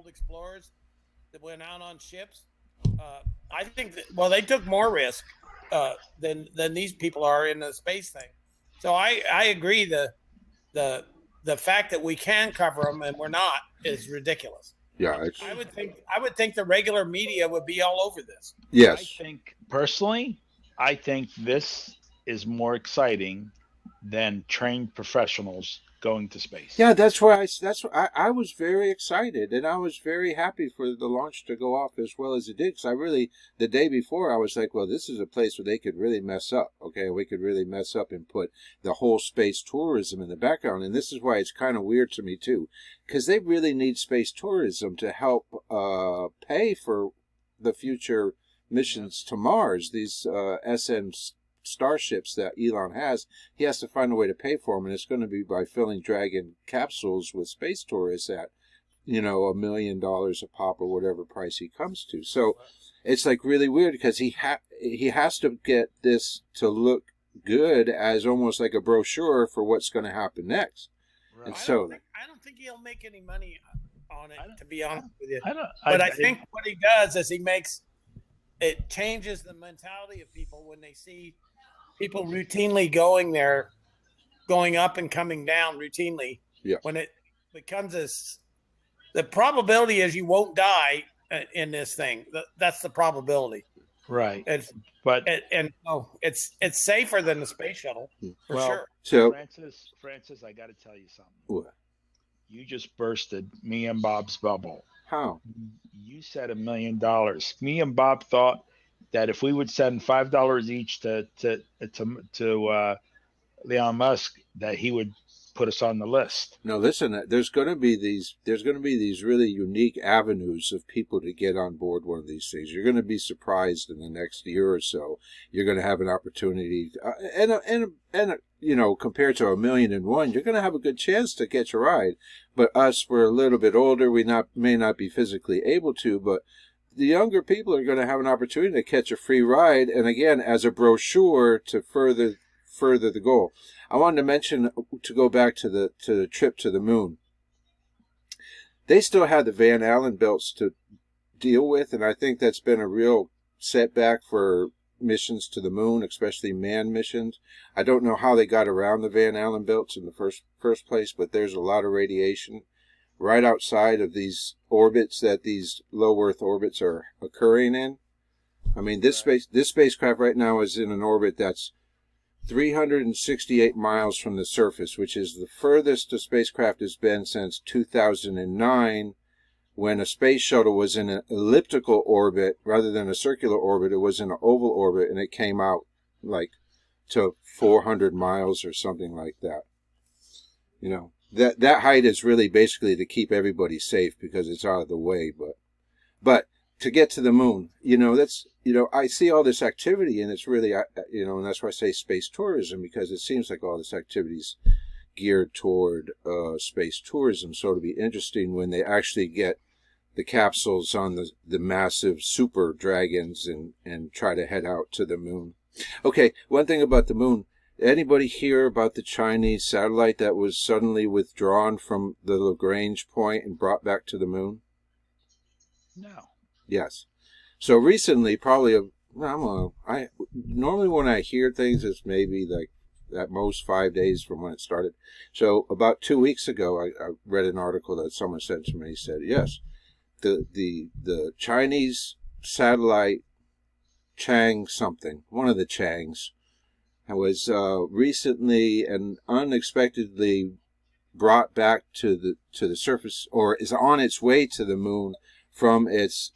old explorers that went out on ships. I think that, well, they took more risk than these people are in the space thing. So I agree. The fact that we can cover them and we're not is ridiculous. Yeah, it's I would think the regular media would be all over this. yes. I think personally, I think this is more exciting than trained professionals going to space. Yeah, that's why I was very excited, and I was very happy for the launch to go off as well as it did. Because I really, the day before, I was like, well, this is a place where they could really mess up. Okay, we could really mess up and put the whole space tourism in the background. And this is why it's kind of weird to me too, because they really need space tourism to help pay for the future missions to Mars. These SM starships that Elon has, he has to find a way to pay for them, and it's going to be by filling Dragon capsules with space tourists at, $1 million a pop or whatever price he comes to. So it's like really weird because he has to get this to look good as almost like a brochure for what's going to happen next. Right. And so I don't think he'll make any money on it, to be honest with you. I think what he does is it changes the mentality of people when they see people routinely going up and coming down routinely. Yeah. When it becomes the probability is you won't die in this thing. That's the probability. Right. It's safer than the space shuttle for sure. So Francis, I got to tell you something. what? You just bursted me and Bob's bubble. How? You said $1 million. Me and Bob thought that if we would send $5 each to Elon Musk, that he would put us on the list. No, listen. There's going to be these really unique avenues of people to get on board one of these things. You're going to be surprised in the next year or so. You're going to have an opportunity, and compared to $1 million and one, you're going to have a good chance to catch a ride. But us, we're a little bit older. We may not be physically able to, but the younger people are going to have an opportunity to catch a free ride, and again, as a brochure to further the goal. I wanted to mention, to go back to the trip to the moon. They still have the Van Allen belts to deal with, and I think that's been a real setback for missions to the moon, especially manned missions. I don't know how they got around the Van Allen belts in the first place, but there's a lot of radiation right outside of these orbits that these low Earth orbits are occurring in. I mean, this spacecraft right now is in an orbit that's 368 miles from the surface, which is the furthest a spacecraft has been since 2009, when a space shuttle was in an elliptical orbit rather than a circular orbit. It was in an oval orbit, and it came out like to 400 miles or something like that. That height is really basically to keep everybody safe because it's out of the way. But to get to the moon, I see all this activity, and it's really, and that's why I say space tourism, because it seems like all this activity's geared toward space tourism. So it'll be interesting when they actually get the capsules on the massive super dragons and try to head out to the moon. Okay, one thing about the moon. Anybody hear about the Chinese satellite that was suddenly withdrawn from the Lagrange point and brought back to the moon? No. Yes. So recently, probably, normally when I hear things, it's maybe like at most 5 days from when it started. So about 2 weeks ago, I read an article that someone sent to me. He said, yes, the Chinese satellite Chang something, one of the Changs, was recently and unexpectedly brought back to the surface, or is on its way to the moon from its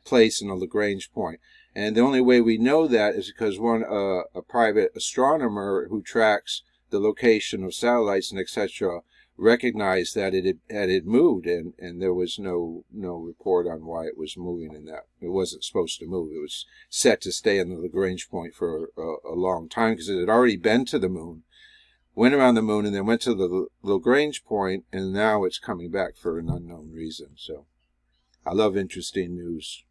place in the Lagrange point. And the only way we know that is because a private astronomer who tracks the location of satellites and etc. recognized that it had moved, and there was no report on why it was moving, and that it wasn't supposed to move. It was set to stay in the Lagrange point for a long time because it had already been to the moon, went around the moon, and then went to the Lagrange point, and now it's coming back for an unknown reason. So I love interesting news.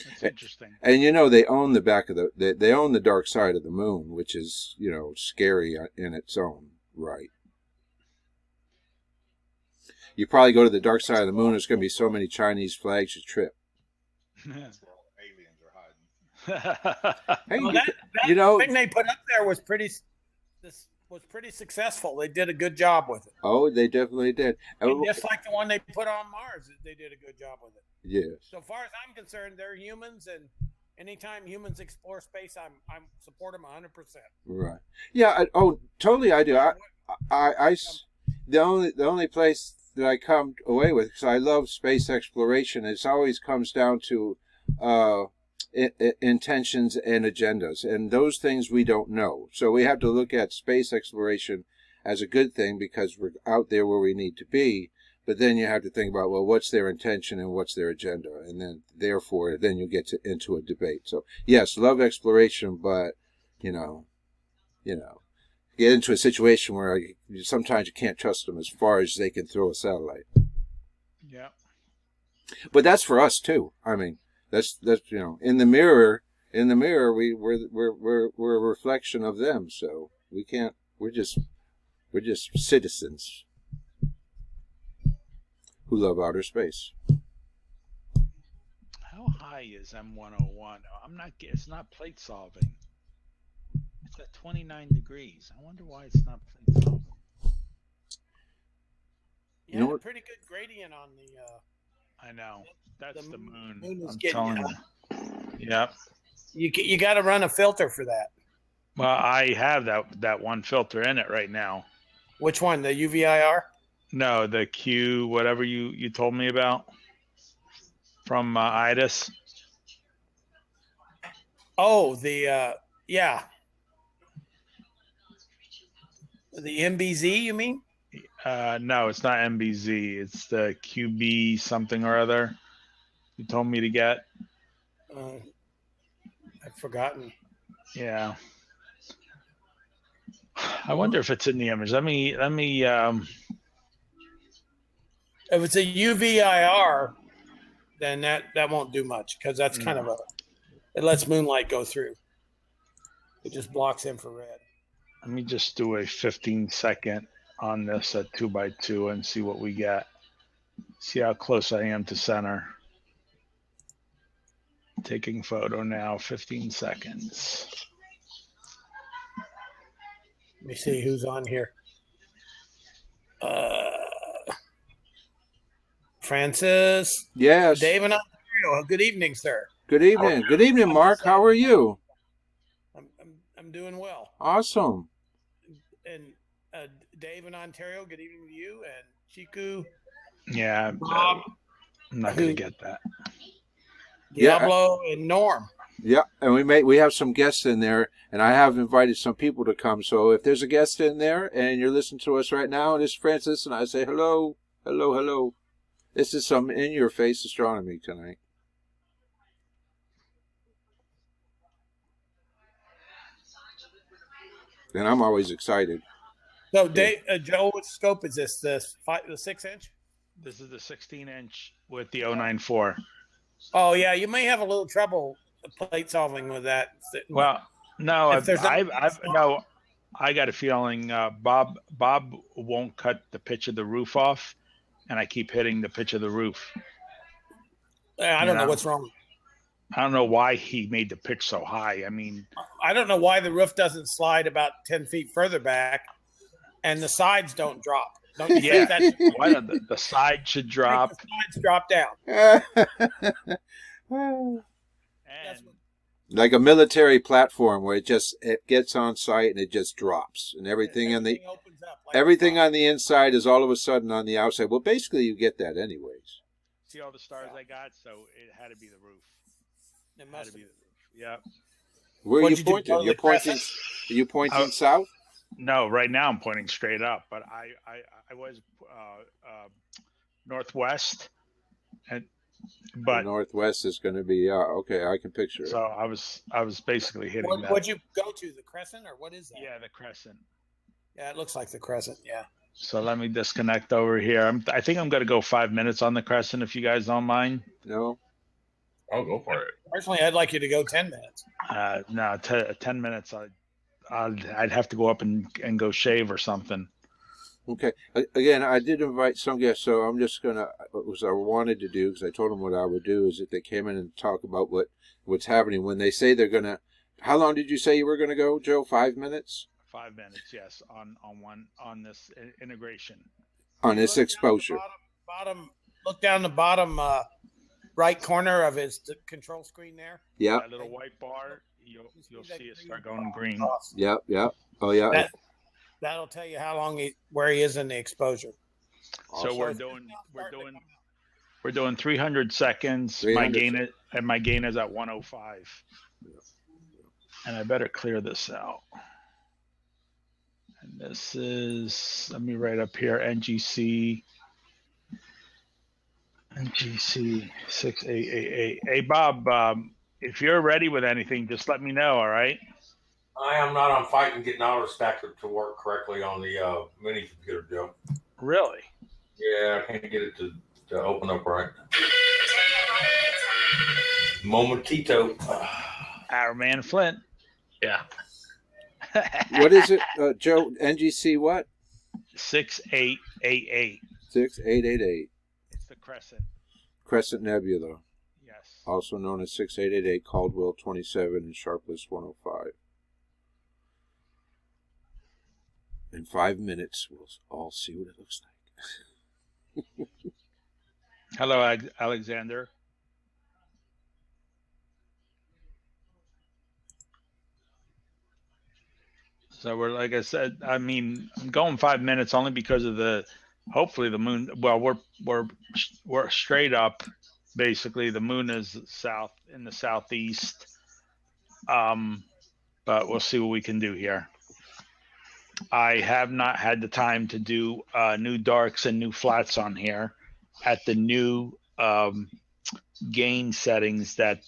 That's interesting. And they own they own the dark side of the moon, which is scary in its own right. you probably go to the dark side of the moon. There's going to be so many Chinese flags you trip. Aliens are hiding. Hey, Well, you know, thing they put up there was pretty successful. They did a good job with it. oh, they definitely did. And just like the one they put on Mars, they did a good job with it. Yes. So far as I'm concerned, they're humans, and anytime humans explore space, I'm support them 100%. Right. Yeah. Totally. I do. The only place that I come away with, because I love space exploration, it always comes down to intentions and agendas, and those things we don't know. So we have to look at space exploration as a good thing because we're out there where we need to be. But then you have to think about, well, what's their intention and what's their agenda, and then therefore then you get into a debate. So yes, love exploration, but you know, get into a situation where sometimes you can't trust them as far as they can throw a satellite. Yeah. But that's for us too. I mean, that's in the mirror we're a reflection of them, so we can't. We're just citizens who love outer space. How high is M101? It's not plate solving. It's at 29 degrees. I wonder why it's not plate solving. You had a pretty good gradient on the. I know. That's the moon. Moon is I'm getting telling up. you. Yep. You got to run a filter for that. Well, I have that one filter in it right now. Which one? The UVIR? No, the Q, whatever you told me about from IDIS. Oh, yeah. The MBZ, you mean? No, it's not MBZ. It's the QB something or other. You told me to get. I've forgotten. Yeah. I wonder if it's in the image. Let me. If it's a UVIR, then that won't do much because that's kind of it lets moonlight go through. It just blocks infrared. Let me just do a 15-second on this at 2x2 and see what we get. See how close I am to center. Taking photo now, 15 seconds. Let me see who's on here. Francis. Yes. Dave and Ontario. Good evening, sir. Good evening. Good evening, Mark. How are you? I'm doing well. Awesome. And Dave in Ontario, good evening to you. And Chiku. Yeah, Bob, I'm not going to get that. Diablo, and Norm. Yeah, and we have some guests in there, and I have invited some people to come. So if there's a guest in there and you're listening to us right now, and it's Francis, and I say hello, hello, hello. This is some in-your-face astronomy tonight. And I'm always excited. So, Dave, Joe, what scope is this? The 6-inch? This is the 16-inch with the 094. Oh, yeah, you may have a little trouble plate solving with that. Well, no, If there's I got a feeling Bob won't cut the pitch of the roof off, and I keep hitting the pitch of the roof. I don't know what's wrong. I don't know why he made the pitch so high. I mean, I don't know why the roof doesn't slide about 10 feet further back, and the sides don't drop. Don't you think that? Why don't the side should drop? The sides drop down. And Like a military platform where it gets on site and it just drops, and everything opens up. Like everything on the inside is all of a sudden on the outside. Well, basically, you get that anyways. See all the stars I got? So it had to be the roof. It must be the roof. Yeah. Where are you pointing? Are you pointing south? No, right now I'm pointing straight up, but I was northwest, but the northwest is going to be okay. I can picture it. So I was basically hitting that. What'd you go to? The crescent, or what is that? Yeah, the crescent. Yeah, it looks like the crescent. Yeah. So let me disconnect over here. I think I'm going to go 5 minutes on the crescent if you guys don't mind. No. I'll go for it. Personally, I'd like you to go 10 minutes. No, 10 minutes. I'd have to go up and go shave or something. Okay. Again, I did invite some guests, so I'm just gonna. What I wanted to do, because I told them what I would do, is that they came in and talk about what's happening when they say they're gonna. How long did you say you were gonna go, Joe? 5 minutes 5 minutes, yes, on this integration. on You this look down the exposure. bottom, look down the bottom right corner of his control screen there. Yep. That little white bar, you'll that see it green start going bar green. across? Yep. Yep. Oh yeah. That that'll tell you how long where he is in the exposure. So Awesome. we're it's doing now we're starting to doing come out. we're doing 300 seconds. 300 My gain is at 105. And I better clear this out. And this is, let me write up here, NGC 6888. Hey Bob, if you're ready with anything, just let me know. All right. I am not. I'm fighting getting auto stacker to work correctly on the mini computer, Joe. Really? Yeah, I can't get it to open up right. Momentito. Our man Flint. Yeah. What is it, Joe? NGC what? 6888. 6888. It's the crescent. Crescent Nebula, Yes. also known as 6888, Caldwell 27, and Sharpless 105. In 5 minutes, we'll all see what it looks like. Hello, Alexander. So we're, like I said, I mean, I'm going 5 minutes only because of hopefully the moon. Well, we're straight up. Basically, the moon is in the southeast. But we'll see what we can do here. I have not had the time to do new darks and new flats on here at the new gain settings that